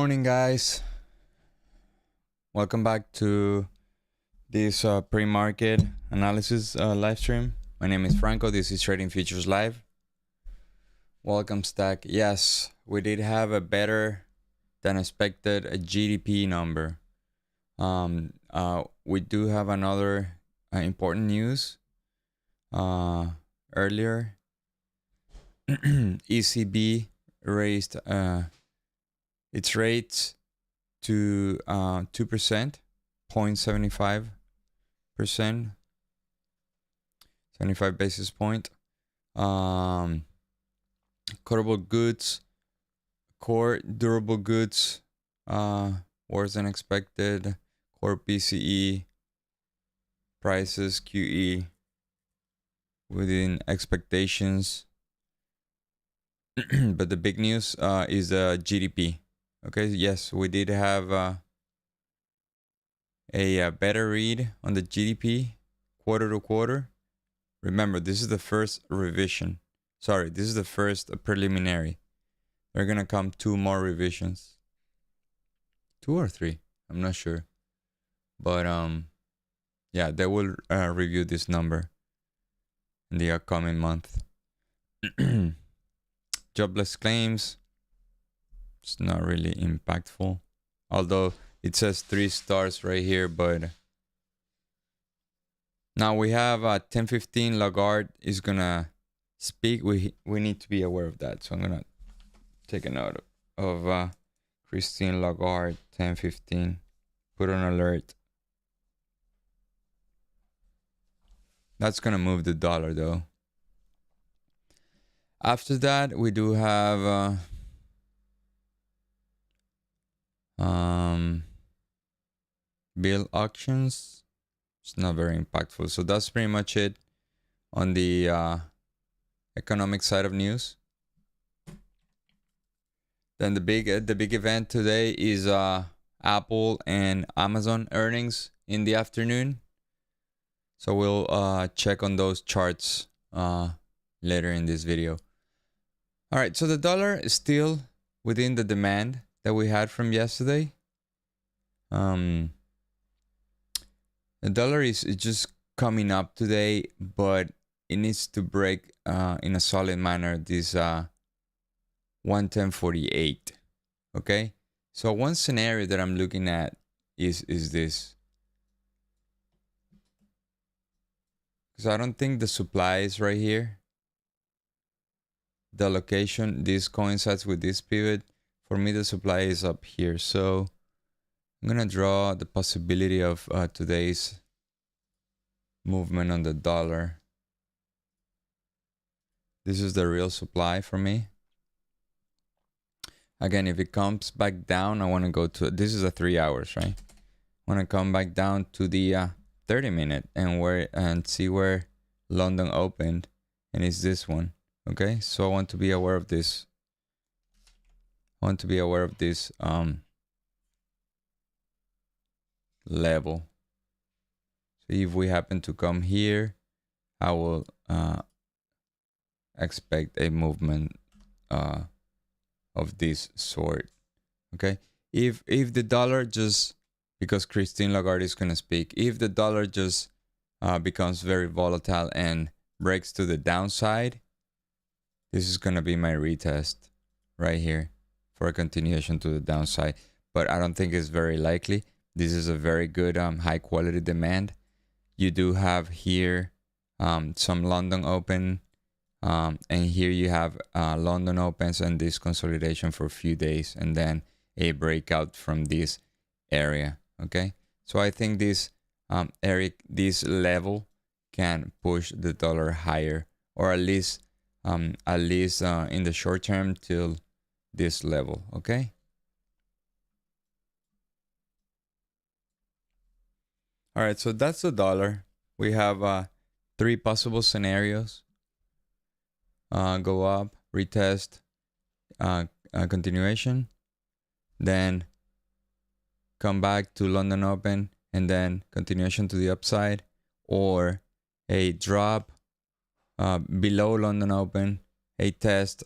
morning, guys. Welcome back to this pre-market analysis live stream. My name is Franco. This is Trading Futures Live. Welcome, Stack. Yes, we did have a better than expected GDP number. We do have another important news. Earlier, ECB raised its rates to 2%, 0.75%, 75 basis point. Core durable goods, worse than expected. Core PCE prices, QE, within expectations. But the big news is GDP. Okay, yes, we did have a better read on the GDP quarter to quarter. Remember, this is the first revision. Sorry, this is the first preliminary. There are gonna come 2 more revisions. 2 or 3, I'm not sure. But yeah, they will review this number in the upcoming month. Jobless claims. It's not really impactful, although it says 3 stars right here. But now we have 10:15. Lagarde is gonna speak. We need to be aware of that. So I'm gonna take a note of Christine Lagarde, 10:15. Put on alert. That's gonna move the dollar though. After that, we do have bill auctions. It's not very impactful. So that's pretty much it on the economic side of news. Then the big event today is Apple and Amazon earnings in the afternoon. So we'll check on those charts later in this video. All right, so the dollar is still within the demand that we had from yesterday. The dollar is just coming up today, but it needs to break in a solid manner this 110.48. Okay, so one scenario that I'm looking at is this, because I don't think the supply is right here. The location, this coincides with this pivot. For me, the supply is up here. So I'm gonna draw the possibility of today's movement on the dollar. This is the real supply for me. Again, if it comes back down, I want to go to, this is a 3 hours, right? I want to come back down to the 30-minute and see where London opened, and it's this one. Okay, so I want to be aware of this. I want to be aware of this level. So if we happen to come here, I will expect a movement of this sort. Okay, if the dollar just, because Christine Lagarde is gonna speak, if the dollar just becomes very volatile and breaks to the downside, this is gonna be my retest right here for a continuation to the downside. But I don't think it's very likely. This is a very good high quality demand. You do have here some London open, and here you have London opens and this consolidation for a few days, and then a breakout from this area. Okay, so I think this this level can push the dollar higher, or at least in the short term till this level. Okay. All right, so that's the dollar. We have 3 possible scenarios. Go up, retest, continuation, then come back to London open, and then continuation to the upside, or a drop below London open, a test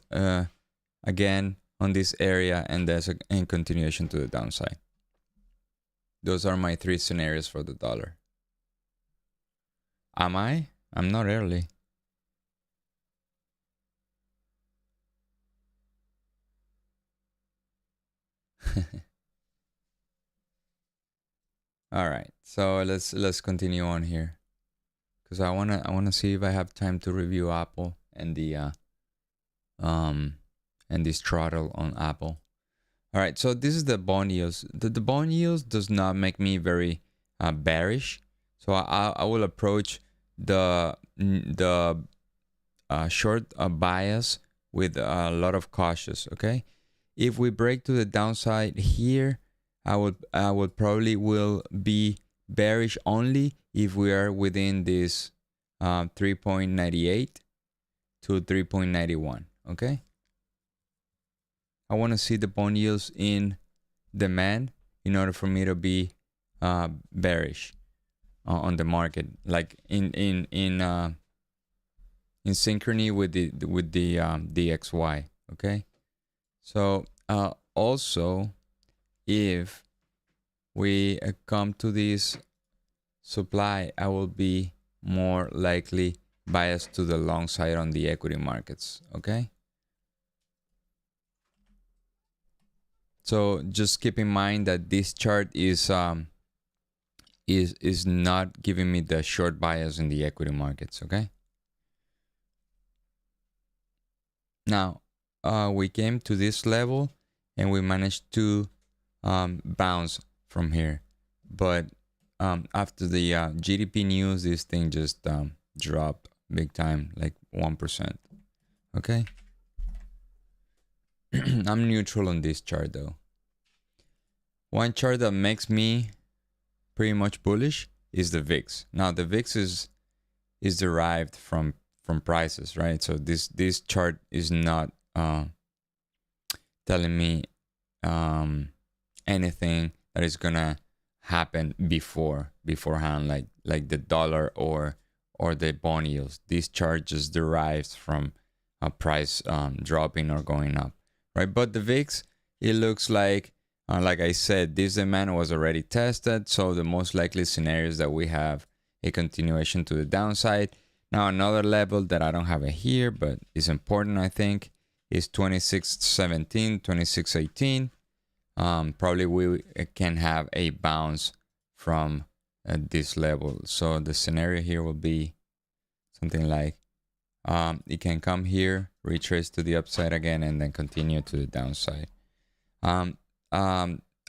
again on this area, and there's a in continuation to the downside. Those are my 3 scenarios for the dollar. Am I? I'm not early. All right, so let's continue on here, because I wanna see if I have time to review Apple and the and this throttle on Apple. All right, so this is the bond yields. The bond yields does not make me very bearish, so I will approach the short bias with a lot of cautious. Okay, if we break to the downside here, I would probably will be bearish only if we are within this 3.98 to 3.91. Okay, I want to see the bond yields in demand in order for me to be bearish on the market, like in synchrony with the DXY. Okay, so also if we come to this supply, I will be more likely biased to the long side on the equity markets. Okay, so just keep in mind that this chart is not giving me the short bias in the equity markets. Okay, now we came to this level and we managed to bounce from here, but after the GDP news, this thing just dropped big time, like 1%. Okay, I'm neutral on this chart though. One chart that makes me pretty much bullish is the VIX. Now the VIX is derived from prices, right? So this chart is not telling me anything that is gonna happen beforehand, like the dollar or the bond yields. This chart just derives from a price dropping or going up, right? But the VIX, it looks like I said, this demand was already tested, so the most likely scenarios that we have a continuation to the downside. Now another level that I don't have it here, but is important, I think, is 26.17, 26.18. Probably we can have a bounce from this level. So the scenario here will be something like it can come here, retrace to the upside again, and then continue to the downside.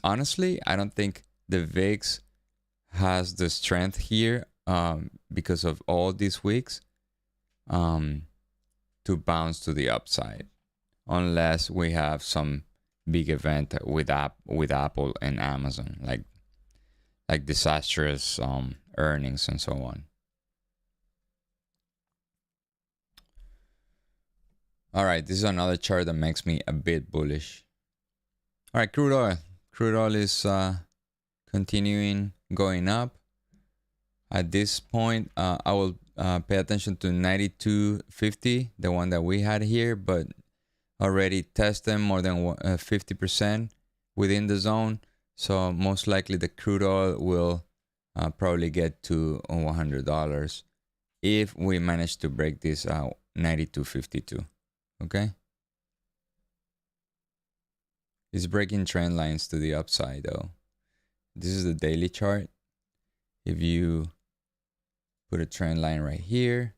Honestly, I don't think the VIX has the strength here because of all these weeks to bounce to the upside, unless we have some big event with Apple and Amazon, like disastrous earnings and so on. All right, this is another chart that makes me a bit bullish. All right, crude oil. Crude oil is continuing going up. At this point, I will pay attention to 92.50, the one that we had here, but already tested more than 50% within the zone. So most likely the crude oil will probably get to $100 if we manage to break this 92.52. Okay. It's breaking trend lines to the upside though. This is the daily chart. If you put a trend line right here,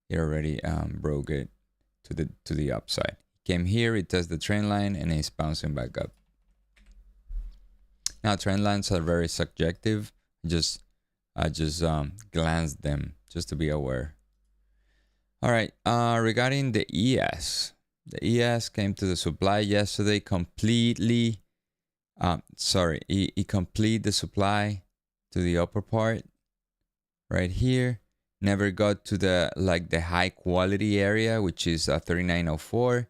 it already broke it to the upside. Came here, it tested the trend line, and it's bouncing back up. Now trend lines are very subjective. I just glanced them just to be aware. All right, regarding the ES. The ES came to the supply yesterday completely. It completed the supply to the upper part right here. Never got to the high quality area, which is 3904.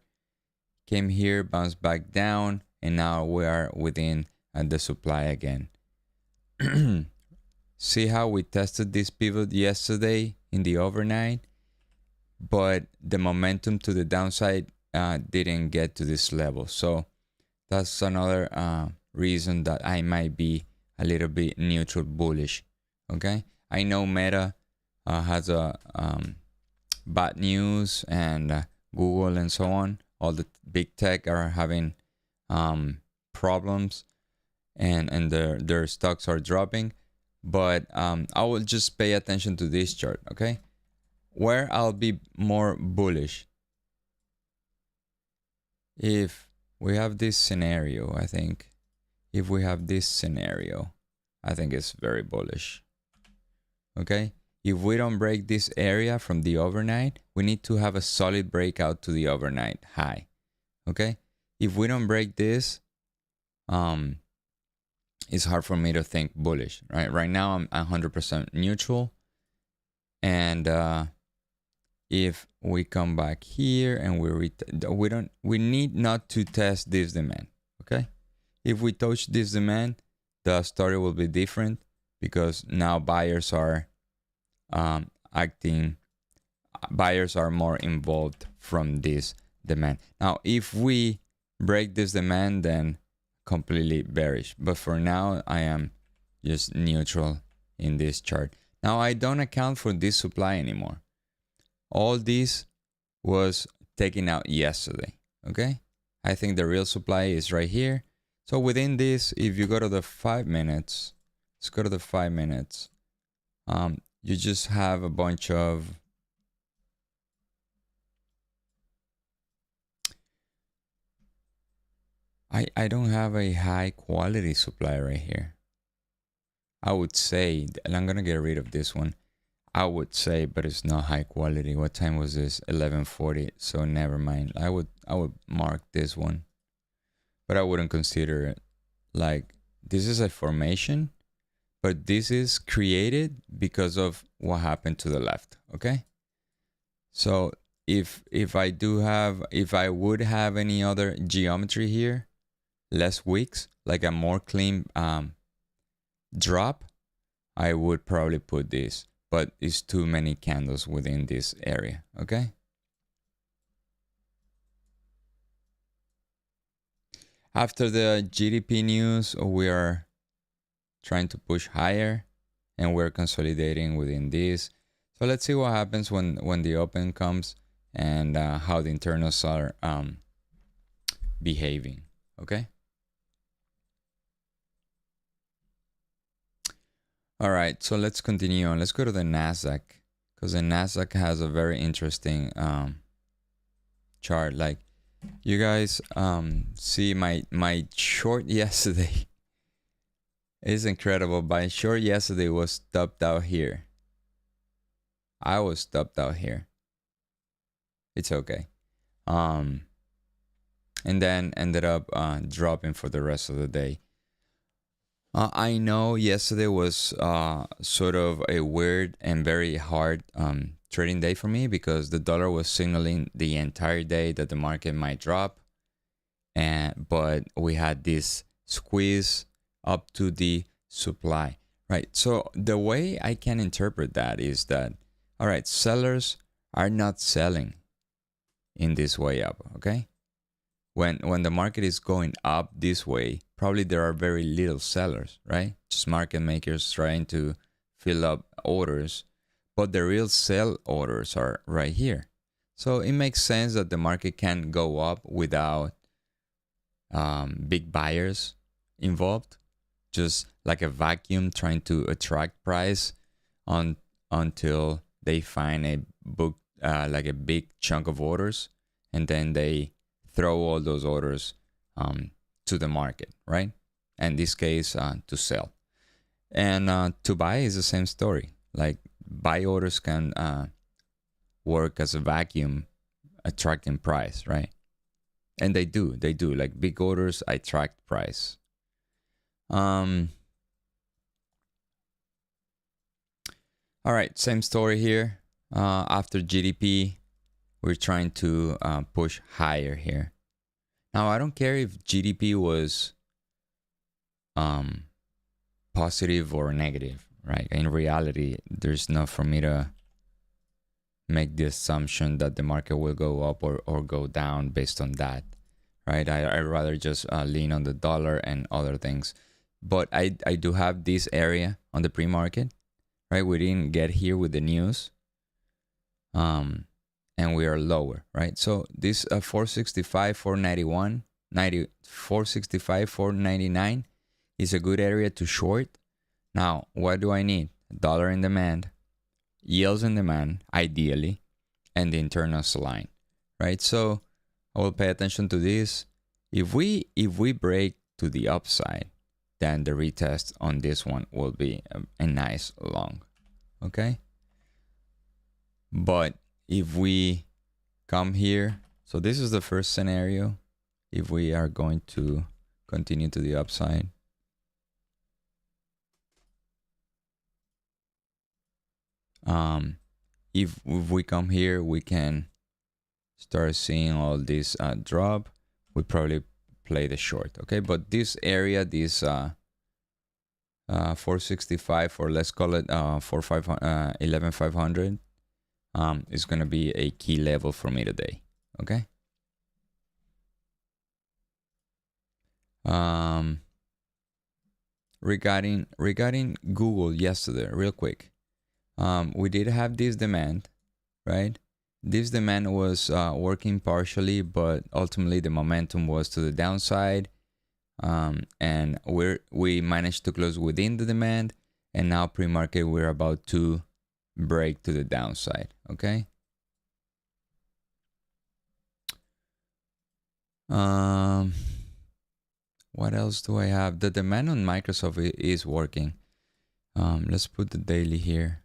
Came here, bounced back down, and now we are within the supply again. See how we tested this pivot yesterday in the overnight, but the momentum to the downside didn't get to this level. So that's another reason that I might be a little bit neutral bullish. Okay, I know Meta has a bad news, and Google and so on. All the big tech are having problems, and their stocks are dropping. But I will just pay attention to this chart. Okay, where I'll be more bullish if we have this scenario. I think if we have this scenario, I think it's very bullish. Okay, if we don't break this area from the overnight, we need to have a solid breakout to the overnight high. Okay, if we don't break this, it's hard for me to think bullish. Right now I'm 100% neutral, and if we come back here and we need not to test this demand. Okay, if we touch this demand, the story will be different, because now buyers are buyers are more involved from this demand. Now if we break this demand, then completely bearish, but for now I am just neutral in this chart. Now I don't account for this supply anymore. All this was taken out yesterday. Okay, I think the real supply is right here. So within this, if you go to the 5 minutes, let's go to the 5 minutes. You just have a bunch of I don't have a high quality supply right here. I would say, and I'm gonna get rid of this one. I would say, but it's not high quality. What time was this? 11:40. So never mind. I would mark this one, but I wouldn't consider it. Like, this is a formation, but this is created because of what happened to the left. Okay. So if I would have any other geometry here, less wicks, like a more clean drop, I would probably put this, but it's too many candles within this area. Okay. After the GDP news, we are trying to push higher, and we're consolidating within this. So let's see what happens when the open comes, and how the internals are behaving. Okay. All right, so let's continue on. Let's go to the Nasdaq, because the Nasdaq has a very interesting chart. Like, you guys see my short yesterday is incredible. My short yesterday was stopped out here. I was stopped out here. It's okay. And then ended up dropping for the rest of the day. I know yesterday was sort of a weird and very hard trading day for me, because the dollar was signaling the entire day that the market might drop, but we had this squeeze up to the supply, right? So the way I can interpret that is that, all right, sellers are not selling in this way up. Okay, when the market is going up this way, probably there are very little sellers, right? Just market makers trying to fill up orders, but the real sell orders are right here. So it makes sense that the market can go up without big buyers involved, just like a vacuum trying to attract price until they find a book, like a big chunk of orders, and then they throw all those orders to the market, right? In this case, to sell. And to buy is the same story. Like, buy orders can work as a vacuum attracting price, right? And they do. Like, big orders attract price. All right, same story here. After GDP, we're trying to push higher here. Now, I don't care if GDP was positive or negative, right? In reality, there's not for me to make the assumption that the market will go up or go down based on that, right? I'd rather just lean on the dollar and other things. But I do have this area on the pre-market, right? We didn't get here with the news, and we are lower, right? So this 465, 491, 465, 499 is a good area to short. Now, what do I need? Dollar in demand, yields in demand, ideally, and the internal line, right? So I will pay attention to this. If we break to the upside, then the retest on this one will be a nice long, okay? But if we come here, so this is the first scenario. If we are going to continue to the upside, if we come here, we can start seeing all this drop. We probably play the short, okay? But this area, this 465, or let's call it 11,500, is gonna be a key level for me today, okay? Regarding Google yesterday, real quick, we did have this demand, right? This demand was working partially, but ultimately the momentum was to the downside, and we managed to close within the demand, and now pre-market we're about to break to the downside, okay? What else do I have? The demand on Microsoft is working. Let's put the daily here.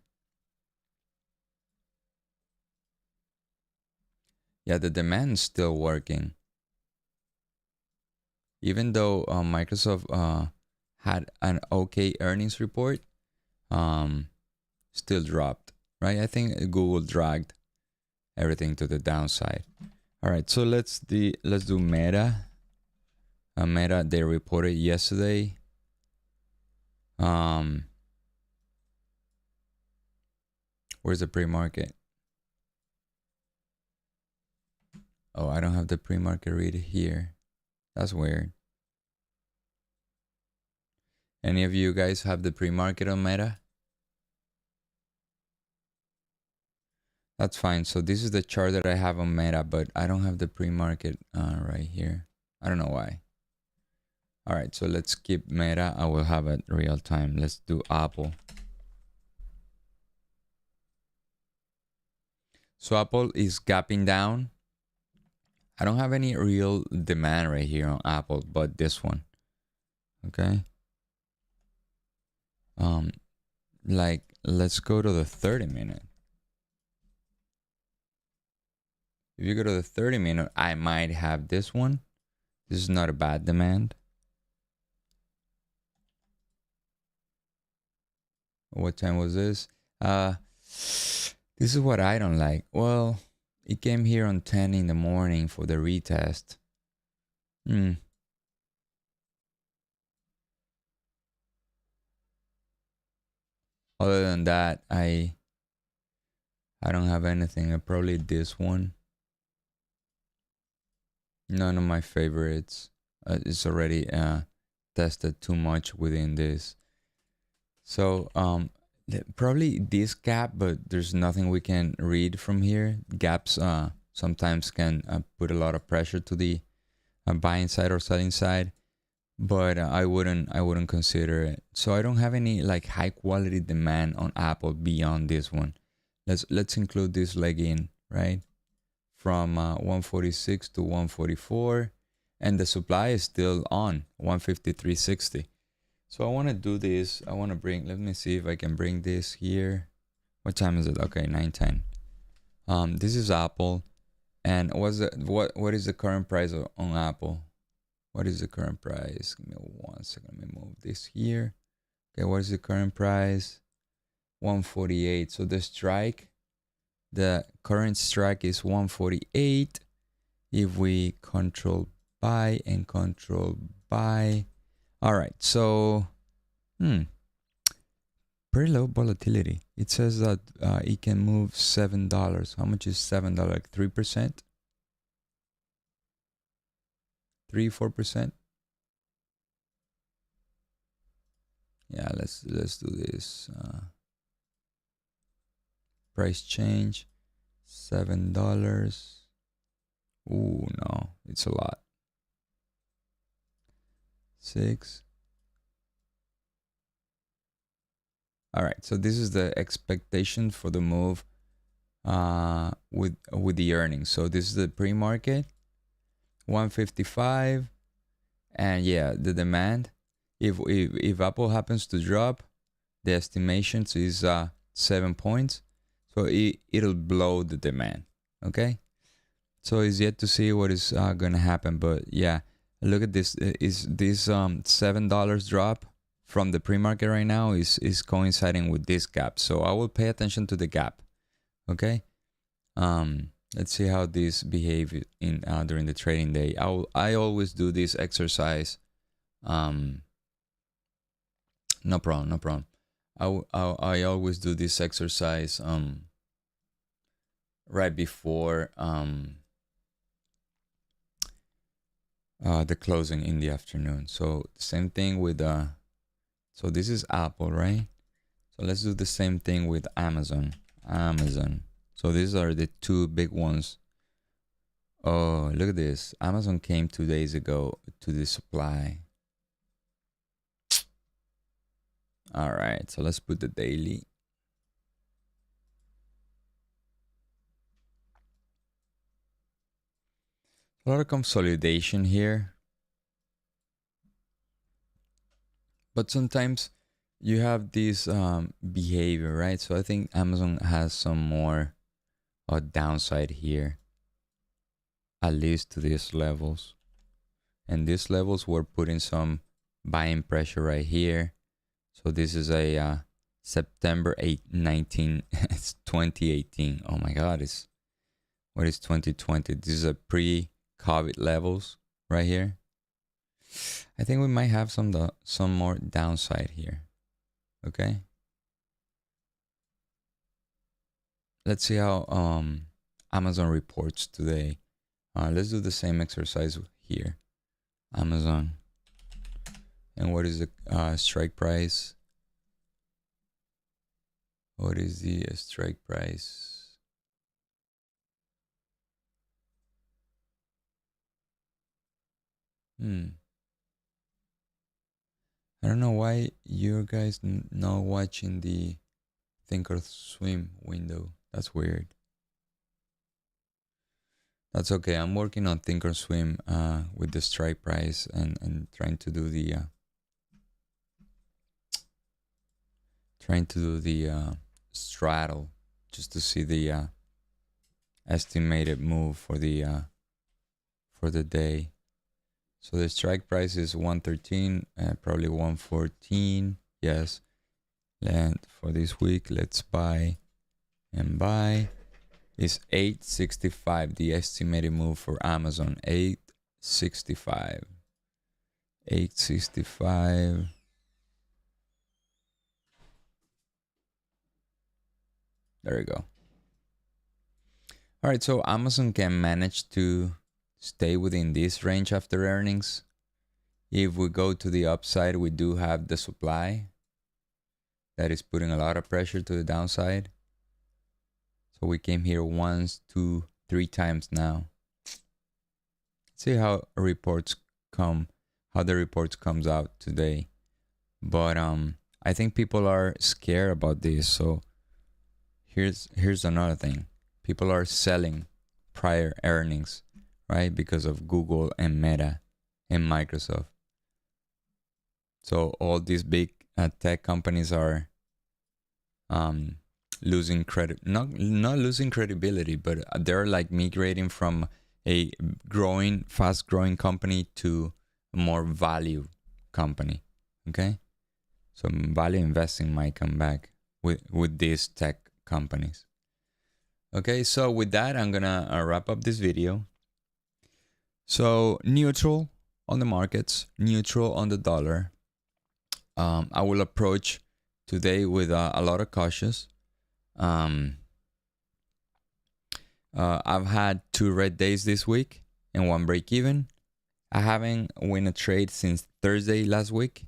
Yeah, the demand is still working. Even though Microsoft had an okay earnings report, still dropped, right? I think Google dragged everything to the downside. All right, so let's do Meta. Meta, they reported yesterday. Where's the pre-market? Oh, I don't have the pre-market read here. That's weird. Any of you guys have the pre-market on Meta? That's fine. So this is the chart that I have on Meta, but I don't have the pre-market right here. I don't know why. All right, so let's skip Meta. I will have it real time. Let's do Apple. So Apple is gapping down. I don't have any real demand right here on Apple, but this one, okay? Like, let's go to the 30-minute. If you go to the 30-minute, I might have this one. This is not a bad demand. What time was this? This is what I don't like. Well, it came here on 10 in the morning for the retest. Other than that, I don't have anything. Probably this one. None of my favorites. It's already tested too much within this. So probably this gap, but there's nothing we can read from here. Gaps sometimes can put a lot of pressure to the buying side or selling side, but I wouldn't consider it. So I don't have any like high quality demand on Apple beyond this one. Let's include this leg in, right? From 146 to 144, and the supply is still on 153.60. So I want to do this. I want to bring, let me see if I can bring this here. What time is it? Okay, 9:10. This is Apple. And what is the current price on Apple? What is the current price? Give me 1 second. Let me move this here. Okay, what is the current price? 148. So the current strike is 148. If we control buy and control buy. All right, so pretty low volatility. It says that it can move $7. How much is $7? Like 3%? 3-4%? Yeah, let's do this. Price change $7. Ooh, no, it's a lot. 6. All right, so this is the expectation for the move with the earnings. So this is the pre-market, 155, and yeah, the demand. If Apple happens to drop, the estimations is 7 points, so it'll blow the demand. Okay, so it's yet to see what is gonna happen, but yeah, look at this. Is this $7 drop from the pre-market right now is coinciding with this gap? So I will pay attention to the gap. Okay, let's see how this behave in during the trading day. I always do this exercise. No problem. I always do this exercise right before the closing in the afternoon. So same thing with so this is Apple, right? So let's do the same thing with Amazon. So these are the two big ones. Oh, look at this. Amazon came 2 days ago to the supply. All right, so let's put the daily. A lot of consolidation here. But sometimes you have this behavior, right? So I think Amazon has some more downside here, at least to these levels. And these levels were putting some buying pressure right here. So this is a September 8, 19, it's 2018. Oh my God, what is 2020? This is a pre-COVID levels right here. I think we might have some more downside here. Okay. Let's see how Amazon reports today. Let's do the same exercise here. Amazon. And what is the strike price? What is the strike price? I don't know why you guys not watching the Thinkorswim window. That's weird. That's okay. I'm working on Thinkorswim with the strike price and trying to do the straddle just to see the estimated move for the day. So the strike price is 113, probably 114. Yes. And for this week, let's buy and buy. Is 865, the estimated move for Amazon. 865. 865. There we go. All right, so Amazon can manage to stay within this range after earnings. If we go to the upside, we do have the supply that is putting a lot of pressure to the downside. So we came here once, 2, 3 times now. See how the reports comes out today. But I think people are scared about this. So here's another thing. People are selling prior earnings, right? Because of Google and Meta and Microsoft. So all these big tech companies are losing credit, not losing credibility, but they're like migrating from a fast growing company to a more value company. Okay, so value investing might come back with these tech companies. Okay, so with that, I'm gonna wrap up this video. So neutral on the markets, neutral on the dollar. I will approach today with a lot of cautious. I've had 2 red days this week and 1 break even. I haven't win a trade since Thursday last week.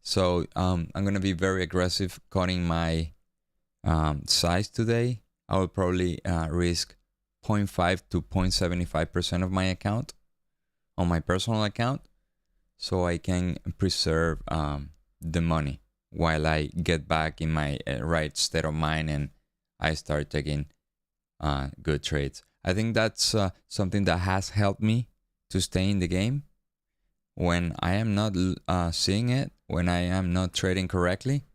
So I'm going to be very aggressive cutting my size today. I will probably risk 0.5 to 0.75% of my account on my personal account, so I can preserve the money while I get back in my right state of mind and I start taking good trades. I think that's something that has helped me to stay in the game. When I am not seeing it, when I am not trading correctly,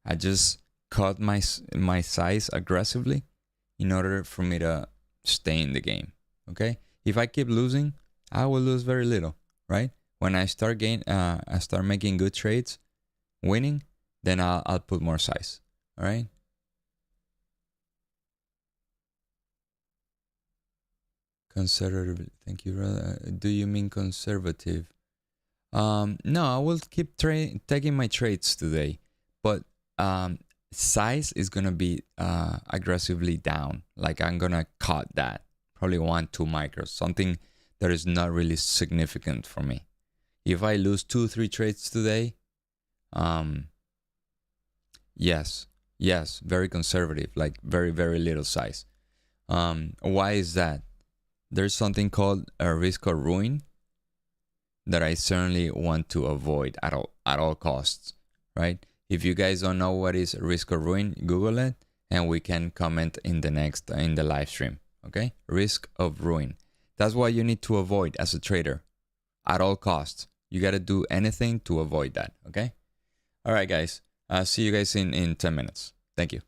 I just cut my size aggressively in order for me to stay in the game. Okay, if I keep losing, I will lose very little, right? When I start I start making good trades, winning, then I'll put more size. All right. Conservative. Thank you. Do you mean conservative? No, I will keep taking my trades today, but size is gonna be aggressively down. Like I'm gonna cut that, probably 1-2 micros, something that is not really significant for me. If I lose 2-3 trades today, yes, very conservative, like very very little size. Why is that? There's something called a risk of ruin that I certainly want to avoid at all costs, right? If you guys don't know what is risk of ruin, Google it and we can comment in the live stream, okay? Risk of ruin. That's what you need to avoid as a trader at all costs. You got to do anything to avoid that, okay? All right, guys. See you guys in 10 minutes. Thank you.